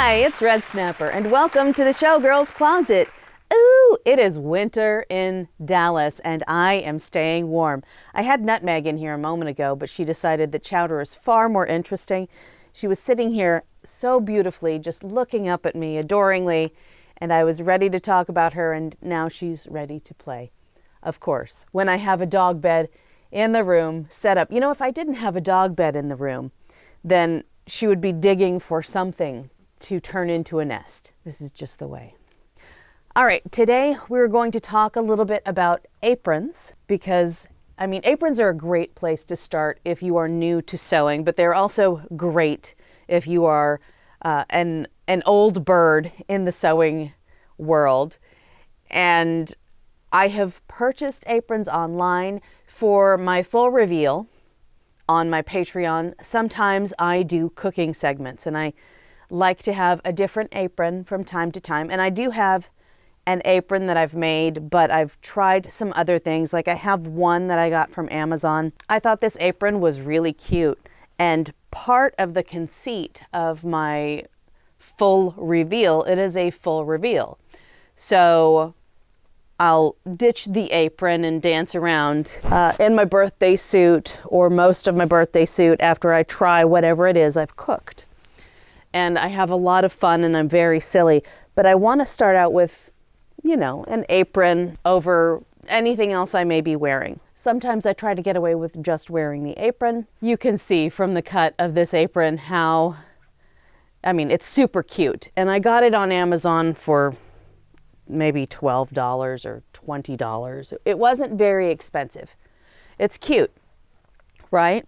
Hi, it's Red Snapper, and welcome to the Showgirl's Closet. Ooh, it is winter in Dallas, and I am staying warm. I had Nutmeg in here a moment ago, but she decided that Chowder is far more interesting. She was sitting here so beautifully, just looking up at me adoringly, and I was ready to talk about her, and now she's ready to play. Of course, when I have a dog bed in the room set up. You know, if I didn't have a dog bed in the room, then she would be digging for something to turn into a nest. This is just the way. All right, today we're going to talk a little bit about aprons because, I mean, aprons are a great place to start if you are new to sewing, but they're also great if you are an old bird in the sewing world. And I have purchased aprons online for my full reveal on my Patreon. Sometimes I do cooking segments and I like to have a different apron from time to time. And I do have an apron that I've made, but I've tried some other things. Like I have one that I got from Amazon. I thought this apron was really cute. And part of the conceit of my full reveal, it is a full reveal. So I'll ditch the apron and dance around in my birthday suit or most of my birthday suit after I try whatever it is I've cooked. And I have a lot of fun and I'm very silly, but I want to start out with, you know, an apron over anything else I may be wearing. Sometimes I try to get away with just wearing the apron. You can see from the cut of this apron how, I mean, it's super cute. And I got it on Amazon for maybe $12 or $20. It wasn't very expensive. It's cute, right?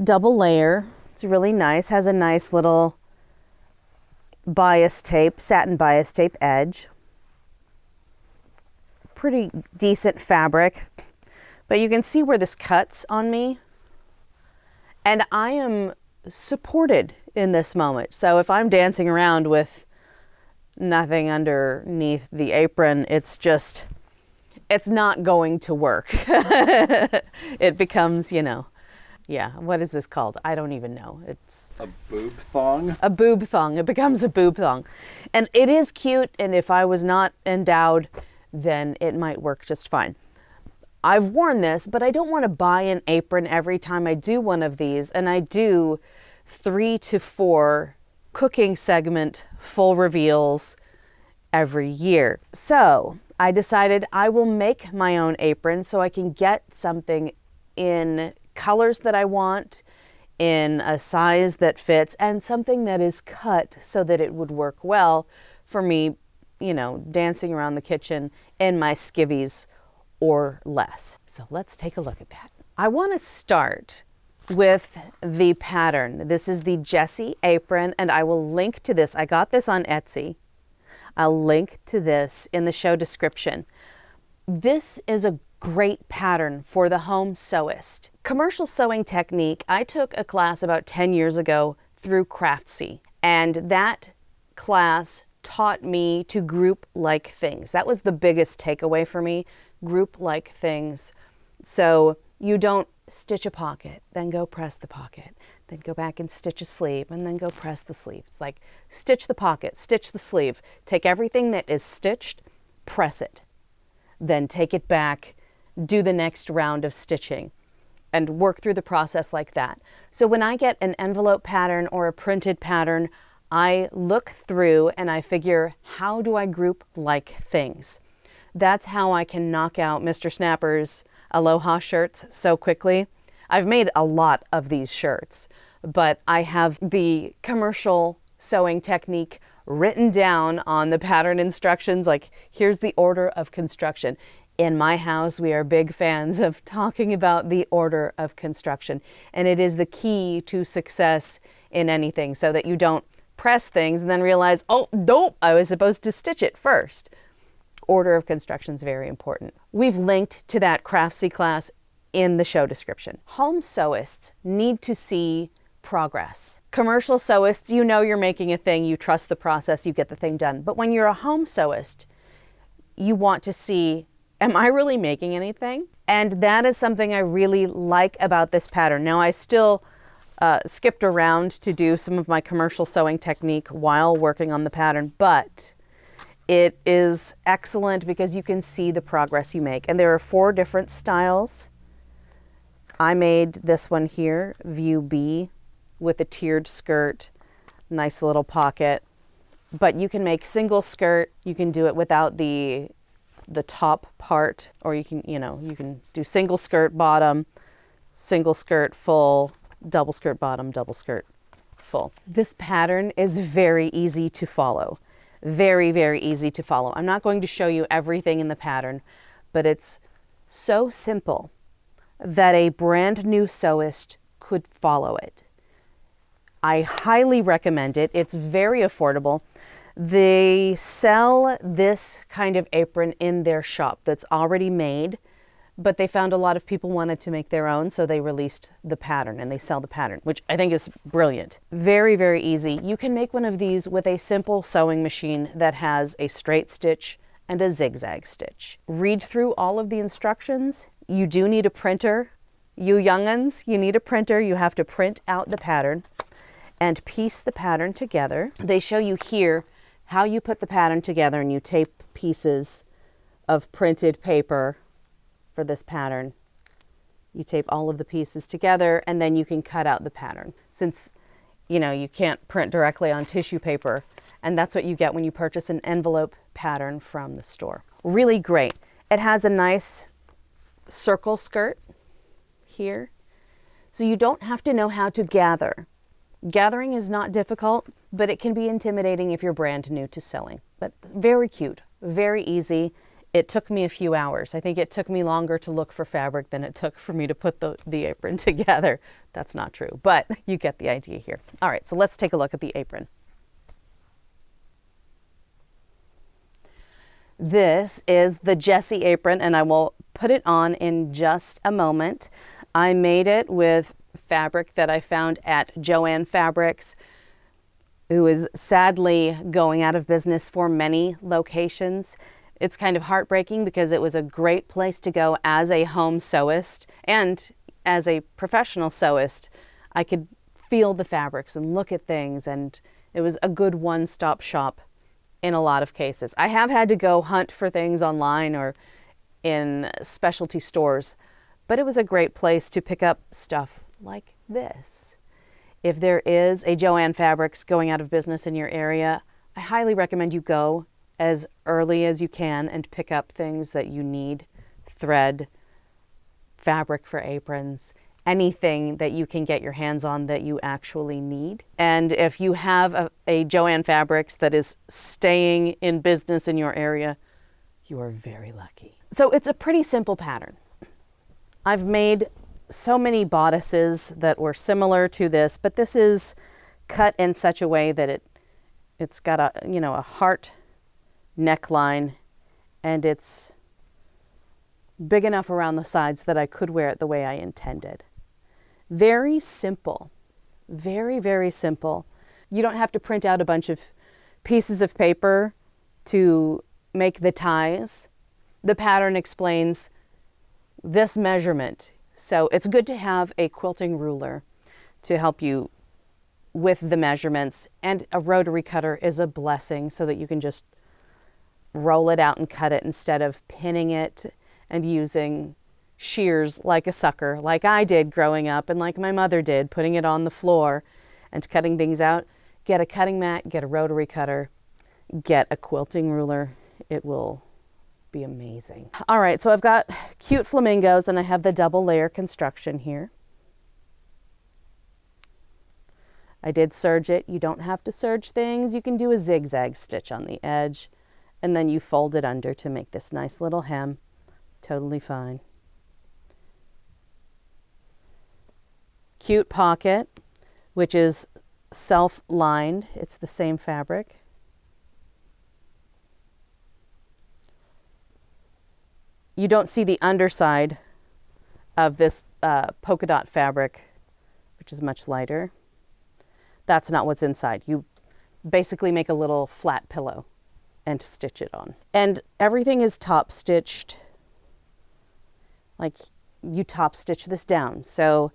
Double layer. It's really nice. Has a nice little bias tape, satin bias tape edge. Pretty decent fabric. But you can see where this cuts on me. And I am supported in this moment. So if I'm dancing around with nothing underneath the apron, it's not going to work. It becomes, you know, yeah, what is this called? I don't even know. It's a boob thong. A boob thong. It becomes a boob thong. And it is cute, and if I was not endowed, then it might work just fine. I've worn this, but I don't want to buy an apron every time I do one of these, and I do 3 to 4 cooking segment full reveals every year. So I decided I will make my own apron so I can get something in colors that I want, in a size that fits, and something that is cut so that it would work well for me, you know, dancing around the kitchen in my skivvies or less. So let's take a look at that. I want to start with the pattern. This is the Jessie Apron, and I will link to this. I got this on Etsy. I'll link to this in the show description. This is a great pattern for the home sewist. Commercial sewing technique, I took a class about 10 years ago through Craftsy, and that class taught me to group like things. That was the biggest takeaway for me, group like things. So you don't stitch a pocket, then go press the pocket, then go back and stitch a sleeve, and then go press the sleeve. It's like stitch the pocket, stitch the sleeve, take everything that is stitched, press it, then take it back, do the next round of stitching, and work through the process like that. So when I get an envelope pattern or a printed pattern, I look through and I figure, how do I group like things? That's how I can knock out Mr. Snapper's Aloha shirts so quickly. I've made a lot of these shirts, but I have the commercial sewing technique written down on the pattern instructions, like here's the order of construction. In my house, we are big fans of talking about the order of construction, and it is the key to success in anything, so that you don't press things and then realize, oh, nope, I was supposed to stitch it first. Order of construction is very important. We've linked to that Craftsy class in the show description. Home sewists need to see progress. Commercial sewists, you know you're making a thing, you trust the process, you get the thing done. But when you're a home sewist, you want to see, am I really making anything? And that is something I really like about this pattern. Now I still skipped around to do some of my commercial sewing technique while working on the pattern, but it is excellent because you can see the progress you make. And there are 4 different styles. I made this one here, View B, with a tiered skirt, nice little pocket. But you can make single skirt, you can do it without the top part, or you can do single skirt bottom, single skirt full, double skirt bottom, double skirt full. This pattern is very easy to follow. Very, very easy to follow. I'm not going to show you everything in the pattern, but it's so simple that a brand new sewist could follow it. I highly recommend it. It's very affordable. They sell this kind of apron in their shop that's already made, but they found a lot of people wanted to make their own, so they released the pattern and they sell the pattern, which I think is brilliant. Very, very easy. You can make one of these with a simple sewing machine that has a straight stitch and a zigzag stitch. Read through all of the instructions. You do need a printer. You young'uns, you need a printer. You have to print out the pattern and piece the pattern together. They show you here how you put the pattern together, and you tape pieces of printed paper for this pattern. You tape all of the pieces together, and then you can cut out the pattern. Since, you can't print directly on tissue paper, and that's what you get when you purchase an envelope pattern from the store. Really great. It has a nice circle skirt here, so you don't have to know how to gather. Gathering is not difficult, but it can be intimidating if you're brand new to sewing. But very cute, very easy. It took me a few hours. I think it took me longer to look for fabric than it took for me to put the apron together. That's not true, but you get the idea here. All right, so let's take a look at the apron. This is the Jessie Apron, and I will put it on in just a moment. I made it with fabric that I found at JoAnn Fabrics, who is sadly going out of business for many locations. It's kind of heartbreaking because it was a great place to go as a home sewist and as a professional sewist. I could feel the fabrics and look at things, and it was a good one-stop shop in a lot of cases. I have had to go hunt for things online or in specialty stores, but it was a great place to pick up stuff like this. If there is a JoAnn Fabrics going out of business in your area, I highly recommend you go as early as you can and pick up things that you need: thread, fabric for aprons, anything that you can get your hands on that you actually need. And if you have a JoAnn Fabrics that is staying in business in your area, you are very lucky. So it's a pretty simple pattern. I've made so many bodices that were similar to this, but this is cut in such a way that it's got a heart neckline, and it's big enough around the sides that I could wear it the way I intended. Very simple, very, very simple. You don't have to print out a bunch of pieces of paper to make the ties. The pattern explains this measurement. So it's good to have a quilting ruler to help you with the measurements, and a rotary cutter is a blessing so that you can just roll it out and cut it instead of pinning it and using shears like a sucker, like I did growing up and like my mother did, putting it on the floor and cutting things out. Get a cutting mat, get a rotary cutter, get a quilting ruler. It will be amazing. All right, so I've got cute flamingos and I have the double layer construction here. I did serge it. You don't have to serge things. You can do a zigzag stitch on the edge, and then you fold it under to make this nice little hem. Totally fine. Cute pocket, which is self-lined. It's the same fabric. You don't see the underside of this polka dot fabric, which is much lighter. That's not what's inside. You basically make a little flat pillow and stitch it on. And everything is top stitched. Like, you top stitch this down. So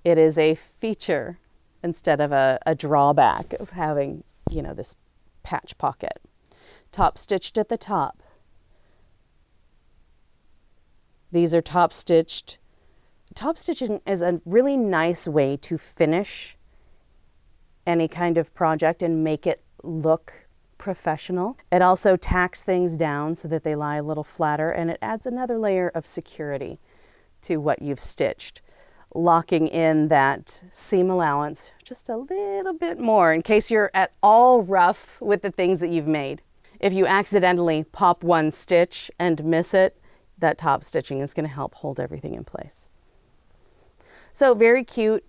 it is a feature instead of a drawback of having, you know, this patch pocket. Top stitched at the top. These are top stitched. Top stitching is a really nice way to finish any kind of project and make it look professional. It also tacks things down so that they lie a little flatter, and it adds another layer of security to what you've stitched, locking in that seam allowance just a little bit more in case you're at all rough with the things that you've made. If you accidentally pop one stitch and miss it, that top stitching is going to help hold everything in place. So very cute,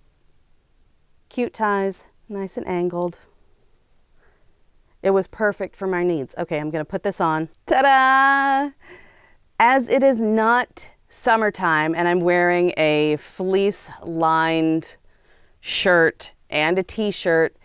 cute ties, nice and angled. It was perfect for my needs. Okay, I'm going to put this on. Ta-da! As it is not summertime and I'm wearing a fleece-lined shirt and a t-shirt,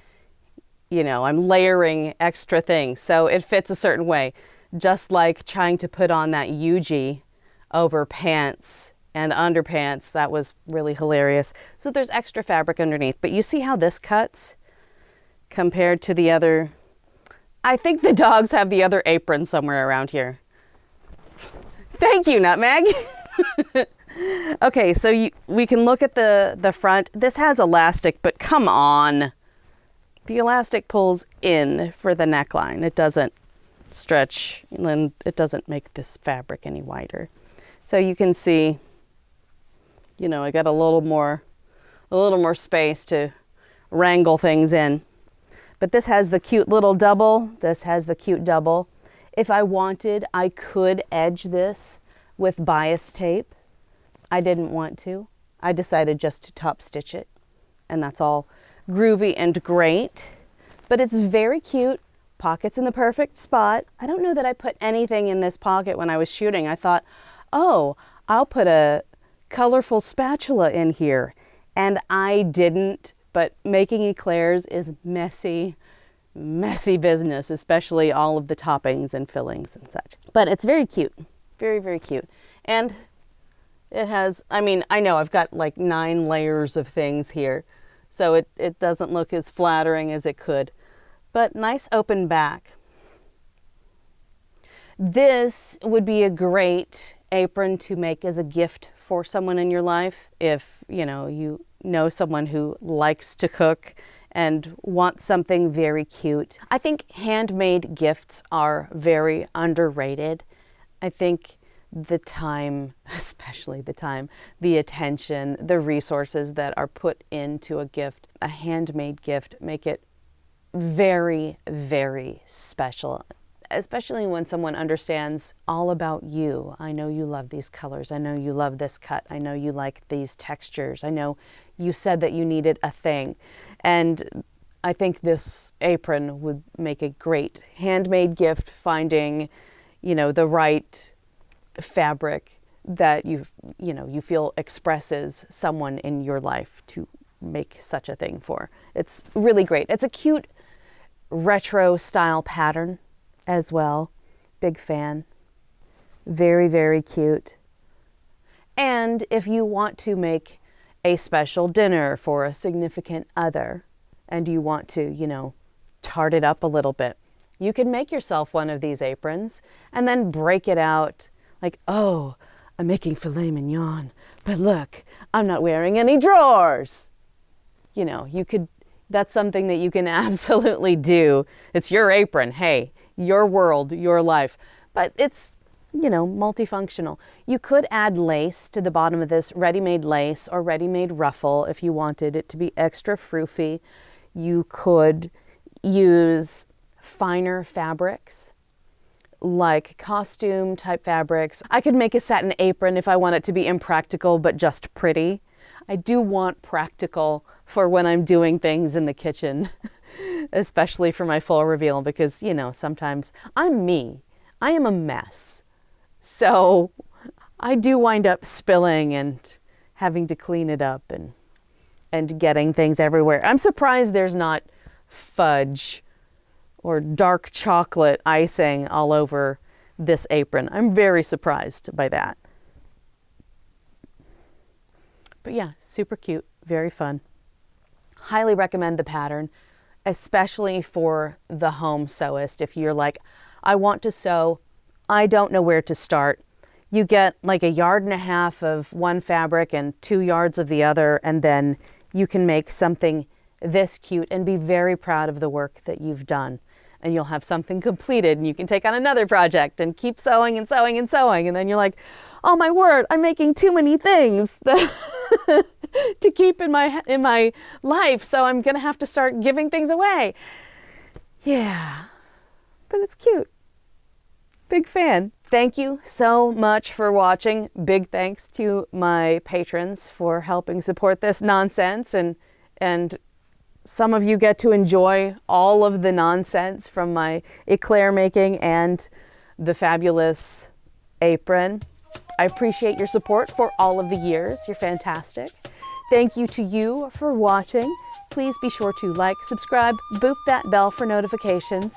you know, I'm layering extra things, so it fits a certain way. Just like trying to put on that UG over pants and underpants, that was really hilarious. So there's extra fabric underneath, but you see how this cuts compared to the other. I think the dogs have the other apron somewhere around here. Thank you, Nutmeg. Okay, so we can look at the front. This has elastic, but come on. The elastic pulls in for the neckline. It doesn't stretch, and it doesn't make this fabric any wider. So you can see, you know, I got a little more space to wrangle things in. But this has the cute little double. This has the cute double. If I wanted, I could edge this with bias tape. I didn't want to. I decided just to top stitch it, and that's all groovy and great. But it's very cute. Pockets in the perfect spot. I don't know that I put anything in this pocket when I was shooting. I thought, oh, I'll put a colorful spatula in here. And I didn't, but making eclairs is messy, messy business, especially all of the toppings and fillings and such. But it's very cute, very, very cute. And it has, I mean, I know I've got like 9 layers of things here, so it doesn't look as flattering as it could. But nice open back. This would be a great apron to make as a gift for someone in your life. If you know someone who likes to cook and wants something very cute. I think handmade gifts are very underrated. I think the time, especially the time, the attention, the resources that are put into a gift, a handmade gift, make it very, very special, especially when someone understands all about you. I know you love these colors. I know you love this cut. I know you like these textures. I know you said that you needed a thing. And I think this apron would make a great handmade gift, finding, you know, the right fabric that you feel expresses someone in your life to make such a thing for. It's really great. It's a cute retro style pattern as well. Big fan. Very, very cute. And if you want to make a special dinner for a significant other and you want to, you know, tart it up a little bit, you can make yourself one of these aprons and then break it out like, oh, I'm making filet mignon, but look, I'm not wearing any drawers. You know, you could, that's something that you can absolutely do. It's your apron. Hey, your world, your life. But it's, you know, multifunctional. You could add lace to the bottom of this, ready-made lace or ready-made ruffle if you wanted it to be extra froofy. You could use finer fabrics like costume type fabrics. I could make a satin apron if I want it to be impractical but just pretty. I do want practical for when I'm doing things in the kitchen, especially for my full reveal, because, you know, sometimes I'm me. I am a mess. So I do wind up spilling and having to clean it up and getting things everywhere. I'm surprised there's not fudge or dark chocolate icing all over this apron. I'm very surprised by that. But yeah, super cute, very fun. Highly recommend the pattern, especially for the home sewist. If you're like, I want to sew, I don't know where to start. You get like 1.5 yards of one fabric and 2 yards of the other, and then you can make something this cute and be very proud of the work that you've done. And you'll have something completed, and you can take on another project and keep sewing and sewing and sewing. And then you're like, oh my word, I'm making too many things to keep in my life, so I'm gonna have to start giving things away. Yeah, but it's cute. Big fan. Thank you so much for watching. Big thanks to my patrons for helping support this nonsense, and some of you get to enjoy all of the nonsense from my eclair making and the fabulous apron. I appreciate your support for all of the years. You're fantastic. Thank you to you for watching. Please be sure to like, subscribe, boop that bell for notifications,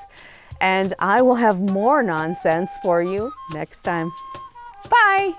and I will have more nonsense for you next time. Bye!